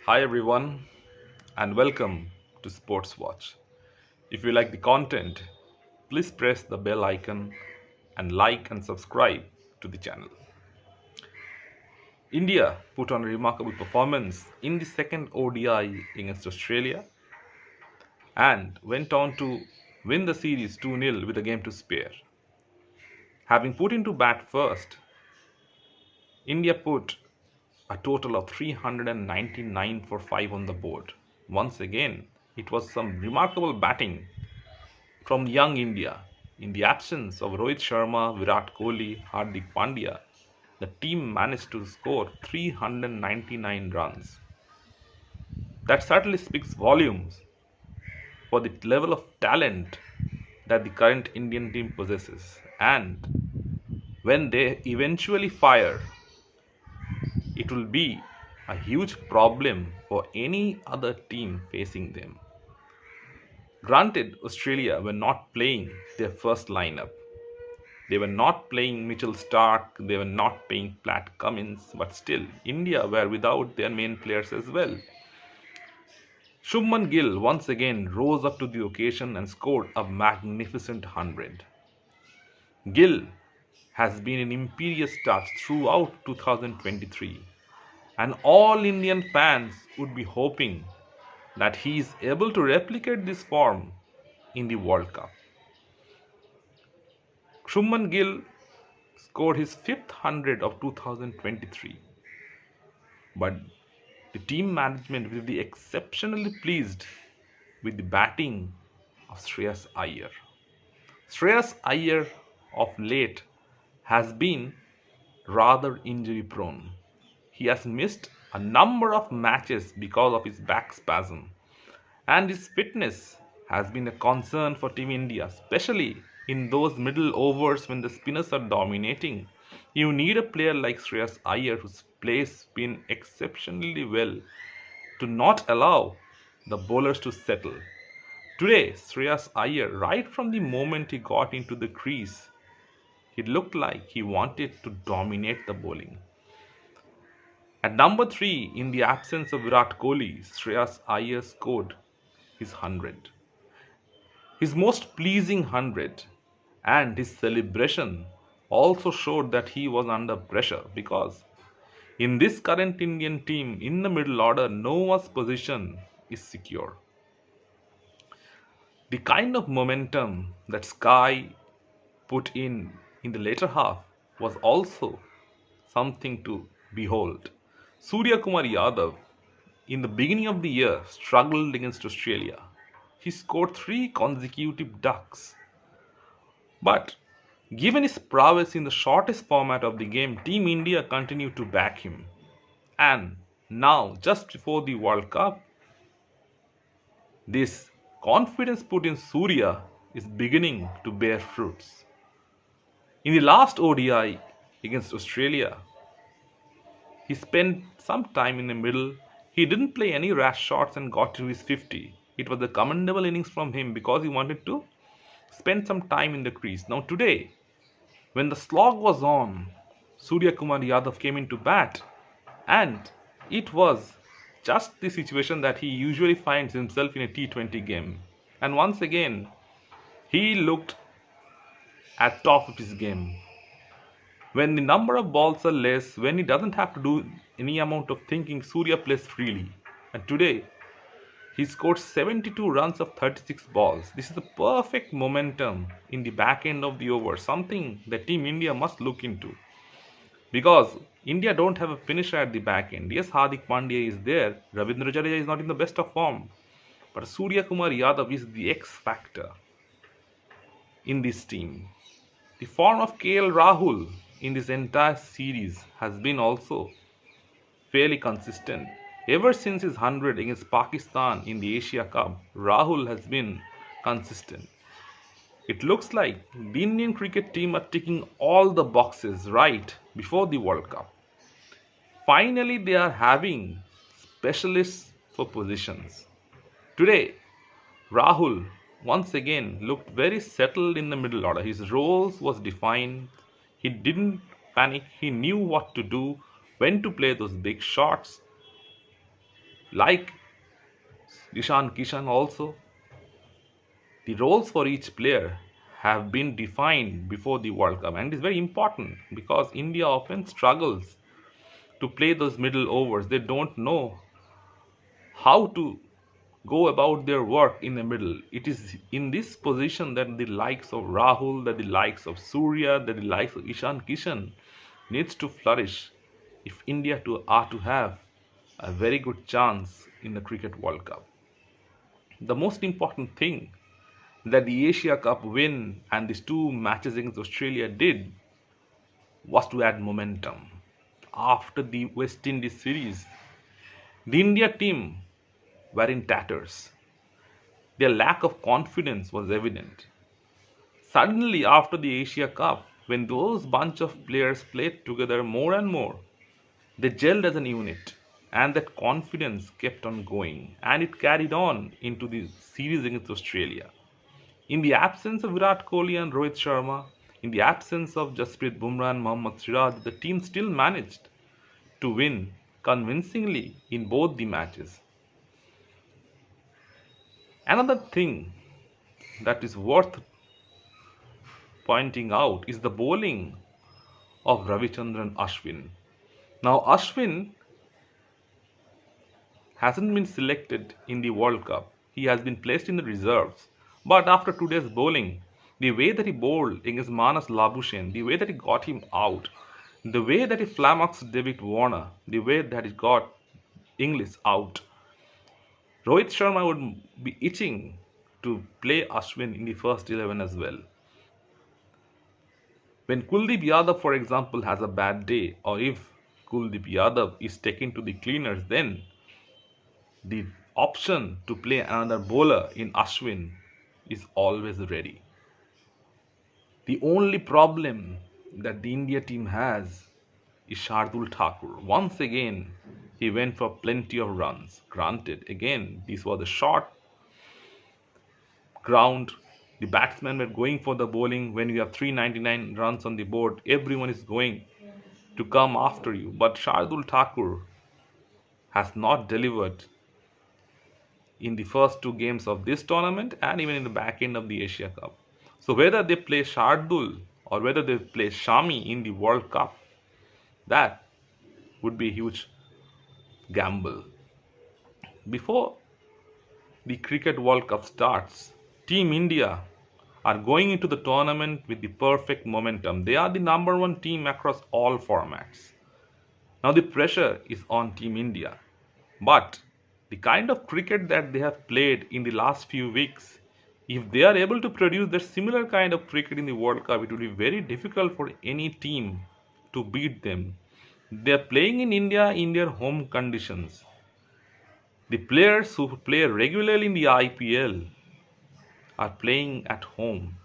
Hi everyone and welcome to Sports Watch. If you like the content, please press the bell icon and like and subscribe to the channel. India put on a remarkable performance in the second ODI against Australia and went on to win the series 2-0 with a game to spare. Having put into bat first, India put a total of 399 for 5 on the board. Once again, it was some remarkable batting from young India. In the absence of Rohit Sharma, Virat Kohli, Hardik Pandya, the team managed to score 399 runs. That certainly speaks volumes for the level of talent that the current Indian team possesses. And when they eventually fire, it will be a huge problem for any other team facing them. Granted, Australia were not playing their first lineup. They were not playing Mitchell Stark, they were not playing Pat Cummins, but still, India were without their main players as well. Shubman Gill once again rose up to the occasion and scored a magnificent 100. Gill has been an imperious touch throughout 2023, and all Indian fans would be hoping that he is able to replicate this form in the World Cup. Shubman Gill scored his fifth 100 of 2023. But the team management will be exceptionally pleased with the batting of Shreyas Iyer. Shreyas Iyer of late has been rather injury prone. He has missed a number of matches because of his back spasm, and his fitness has been a concern for Team India, especially in those middle overs when the spinners are dominating. You need a player like Shreyas Iyer who plays spin exceptionally well to not allow the bowlers to settle. Today, Shreyas Iyer, right from the moment he got into the crease, he looked like he wanted to dominate the bowling. At number 3, in the absence of Virat Kohli, Shreyas Iyer scored his 100. His most pleasing 100, and his celebration also showed that he was under pressure because in this current Indian team in the middle order, no one's position is secure. The kind of momentum that Sky put in the later half was also something to behold. Suryakumar Yadav in the beginning of the year struggled against Australia. He scored 3 consecutive ducks. But given his prowess in the shortest format of the game, Team India continued to back him. And now, just before the World Cup, this confidence put in Surya is beginning to bear fruits. In the last ODI against Australia, he spent some time in the middle. He didn't play any rash shots and got to his 50. It was a commendable innings from him because he wanted to spend some time in the crease. Now, today, when the slog was on, Surya Kumar Yadav came into bat, and it was just the situation that he usually finds himself in a T20 game. And once again, he looked at top of his game. When the number of balls are less, when he doesn't have to do any amount of thinking, Surya plays freely. And today, he scored 72 runs of 36 balls. This is the perfect momentum in the back end of the over, something that Team India must look into. Because India don't have a finisher at the back end. Yes, Hardik Pandya is there. Ravindra Jadeja is not in the best of form. But Surya Kumar Yadav is the X factor in this team. The form of KL Rahul in this entire series has been also fairly consistent. Ever since his 100 against Pakistan in the Asia Cup, Rahul has been consistent. It looks like the Indian cricket team are ticking all the boxes right before the World Cup. Finally, they are having specialists for positions. Today, Rahul once again looked very settled in the middle order. His roles was defined. He didn't panic. He knew what to do, when to play those big shots. Like Ishan Kishan also, the roles for each player have been defined before the World Cup, and it is very important because India often struggles to play those middle overs. They don't know how to go about their work in the middle. It is in this position that the likes of Rahul, that the likes of Surya, that the likes of Ishan Kishan needs to flourish if India are to have a very good chance in the Cricket World Cup. The most important thing that the Asia Cup win and these two matches against Australia did was to add momentum. After the West Indies series, the India team were in tatters. Their lack of confidence was evident. Suddenly, after the Asia Cup, when those bunch of players played together more and more, they gelled as an unit, and that confidence kept on going, and it carried on into the series against Australia. In the absence of Virat Kohli and Rohit Sharma, in the absence of Jasprit Bumrah and Mohammad Siraj, the team still managed to win convincingly in both the matches. Another thing that is worth pointing out is the bowling of Ravichandran Ashwin. Now, Ashwin hasn't been selected in the World Cup. He has been placed in the reserves. But after today's bowling, the way that he bowled against Manas Labuschagne, the way that he got him out, the way that he flummoxed David Warner, the way that he got Inglis out, Rohit Sharma would be itching to play Ashwin in the first 11 as well. When Kuldeep Yadav, for example, has a bad day, or if Kuldeep Yadav is taken to the cleaners, then the option to play another bowler in Ashwin is always ready. The only problem that the India team has is Shardul Thakur. Once again, he went for plenty of runs. Granted, again, this was a short ground. The batsmen were going for the bowling. When you have 399 runs on the board, everyone is going to come after you. But Shardul Thakur has not delivered in the first two games of this tournament and even in the back end of the Asia Cup. So whether they play Shardul or whether they play Shami in the World Cup, that would be a huge gamble. Before the Cricket World Cup starts, Team India are going into the tournament with the perfect momentum. They are the number one team across all formats. Now the pressure is on Team India. But the kind of cricket that they have played in the last few weeks, if they are able to produce that similar kind of cricket in the World Cup, it would be very difficult for any team to beat them. They are playing in India in their home conditions. The players who play regularly in the IPL are playing at home.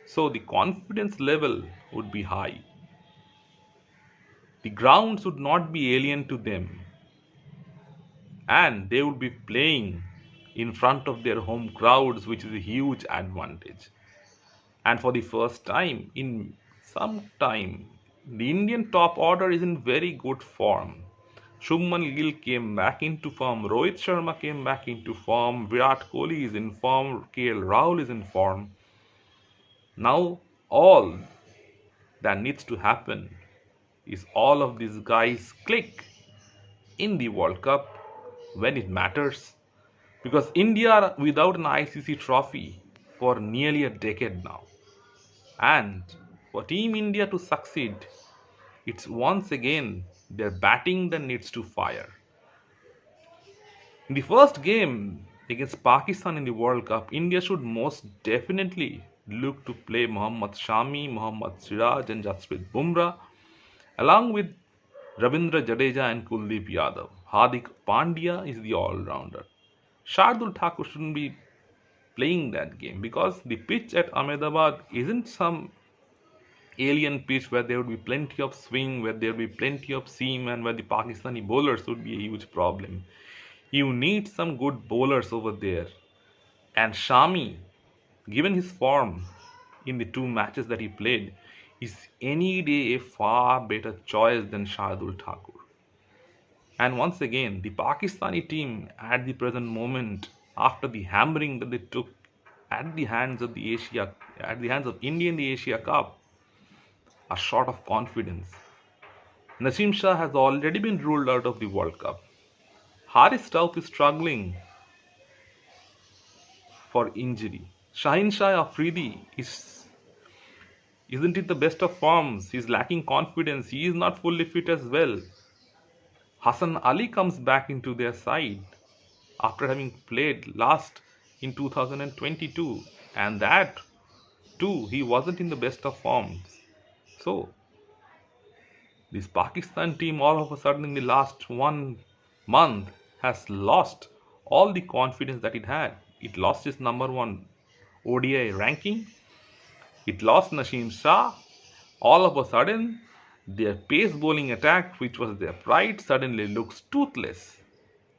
So the confidence level would be high. The grounds would not be alien to them, and they would be playing in front of their home crowds, which is a huge advantage. And for the first time in some time, the Indian top order is in very good form. Shubman Gill came back into form, Rohit Sharma came back into form, Virat Kohli is in form, KL Rahul is in form. Now all that needs to happen is all of these guys click in the World Cup when it matters, because India are without an ICC trophy for nearly a decade now, and for Team India to succeed, it's once again their batting that needs to fire. In the first game against Pakistan in the World Cup, India should most definitely look to play Mohammad Shami, Mohammad Siraj, and Jasprit Bumrah along with Ravindra, Jadeja, and Kuldeep Yadav. Hardik Pandya is the all-rounder. Shardul Thakur shouldn't be playing that game because the pitch at Ahmedabad isn't some alien pitch where there would be plenty of swing, where there would be plenty of seam, and where the Pakistani bowlers would be a huge problem. You need some good bowlers over there. And Shami, given his form in the two matches that he played, is any day a far better choice than Shardul Thakur. And once again, the Pakistani team at the present moment, after the hammering that they took at the hands of India in the Asia Cup, are short of confidence. Naseem Shah has already been ruled out of the World Cup. Haris Rauf is struggling for injury. Shaheen Shah Afridi isn't it the best of forms? He's lacking confidence. He is not fully fit as well. Hassan Ali comes back into their side after having played last in 2022, and that too he wasn't in the best of forms. So this Pakistan team all of a sudden in the last 1 month has lost all the confidence that it had. It lost its number one ODI ranking. It lost Naseem Shah. All of a sudden, their pace bowling attack, which was their pride, suddenly looks toothless.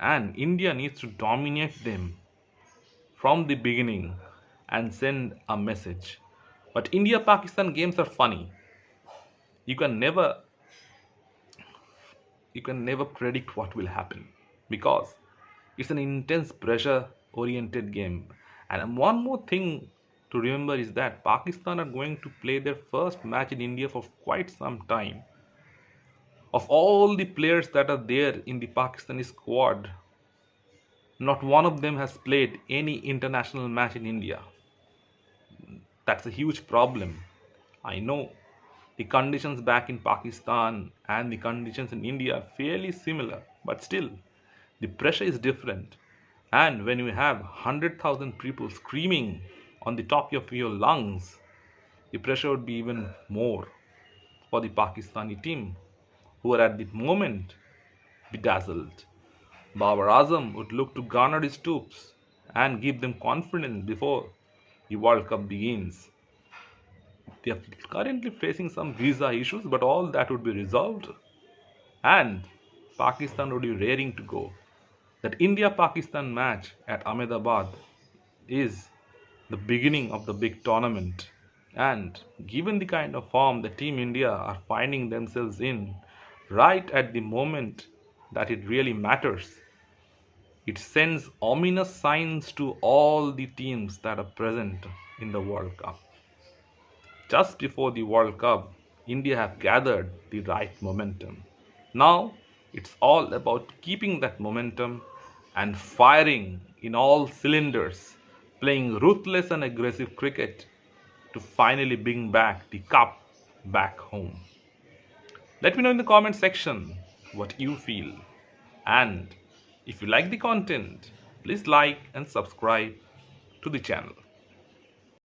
And India needs to dominate them from the beginning and send a message. But India-Pakistan games are funny. You can never predict what will happen because it's an intense pressure oriented game. And one more thing to remember is that Pakistan are going to play their first match in India for quite some time. Of all the players that are there in the Pakistani squad, not one of them has played any international match in India. That's a huge problem. I know the conditions back in Pakistan and the conditions in India are fairly similar, but still, the pressure is different. And when you have 100,000 people screaming on the top of your lungs, the pressure would be even more for the Pakistani team, who are at the moment bedazzled. Babar Azam would look to garner his troops and give them confidence before the World Cup begins. They are currently facing some visa issues, but all that would be resolved and Pakistan would be raring to go. That India-Pakistan match at Ahmedabad is the beginning of the big tournament. And given the kind of form the Team India are finding themselves in right at the moment that it really matters, it sends ominous signs to all the teams that are present in the World Cup. Just before the World Cup, India have gathered the right momentum. Now it's all about keeping that momentum and firing in all cylinders, playing ruthless and aggressive cricket to finally bring back the cup back home. Let me know in the comment section what you feel. And if you like the content, please like and subscribe to the channel.